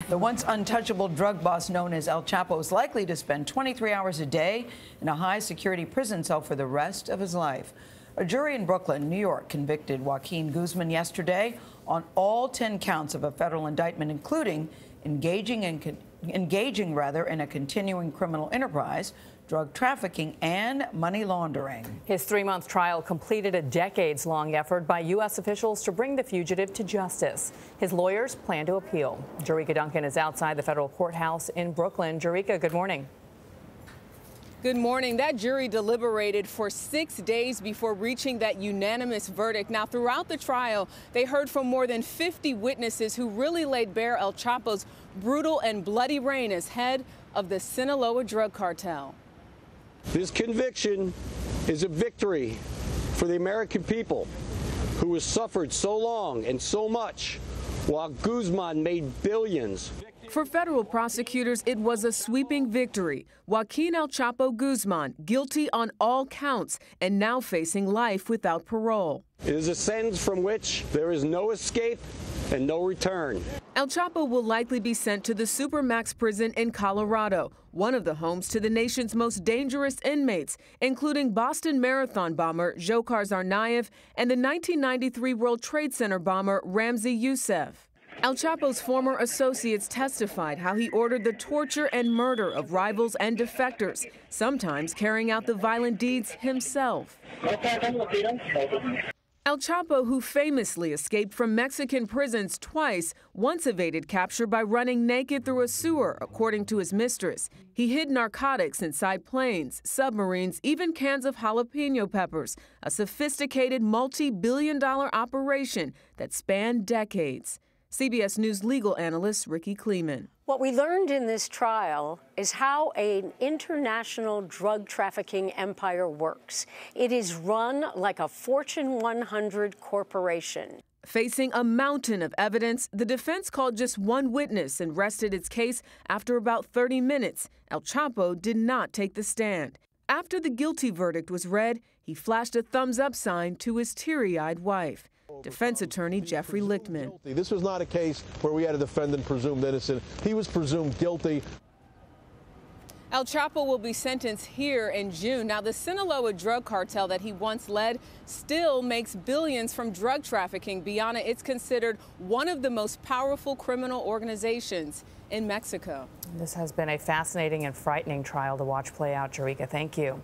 The once untouchable drug boss known as El Chapo is likely to spend 23 hours a day in a high-security prison cell for the rest of his life. A jury in Brooklyn, New York, convicted Joaquín Guzmán yesterday on all 10 counts of a federal indictment, including engaging in a continuing criminal enterprise, drug trafficking, and money laundering. His 3-month trial completed a decades-long effort by U.S. officials to bring the fugitive to justice. His lawyers plan to appeal. Jericka Duncan is outside the federal courthouse in Brooklyn. Jericka, good morning. Good morning. That jury deliberated for 6 days before reaching that unanimous verdict. Now, throughout the trial, they heard from more than 50 witnesses who really laid bare El Chapo's brutal and bloody reign as head of the Sinaloa drug cartel. This conviction is a victory for the American people who has suffered so long and so much while Guzmán made billions. For federal prosecutors, it was a sweeping victory. Joaquín El Chapo Guzmán guilty on all counts and now facing life without parole. It is a sentence from which there is no escape and no return. El Chapo will likely be sent to the Supermax prison in Colorado, one of the homes to the nation's most dangerous inmates, including Boston Marathon bomber Dzhokhar Tsarnaev and the 1993 World Trade Center bomber Ramzi Youssef. El Chapo's former associates testified how he ordered the torture and murder of rivals and defectors, sometimes carrying out the violent deeds himself. El Chapo, who famously escaped from Mexican prisons twice, once evaded capture by running naked through a sewer, according to his mistress. He hid narcotics inside planes, submarines, even cans of jalapeno peppers, a sophisticated multi-billion-dollar operation that spanned decades. CBS News legal analyst Ricky Kleeman. What we learned in this trial is how an international drug trafficking empire works. It is run like a Fortune 100 corporation. Facing a mountain of evidence, the defense called just one witness and rested its case after about 30 minutes. El Chapo did not take the stand. After the guilty verdict was read, he flashed a thumbs-up sign to his teary-eyed wife. Defense attorney Jeffrey Lichtman. This was not a case where we had a defendant presumed innocent. He was presumed guilty. El Chapo will be sentenced here in June. Now, the Sinaloa drug cartel that he once led still makes billions from drug trafficking. Bianna, it's considered one of the most powerful criminal organizations in Mexico. This has been a fascinating and frightening trial to watch play out, Jericka. Thank you.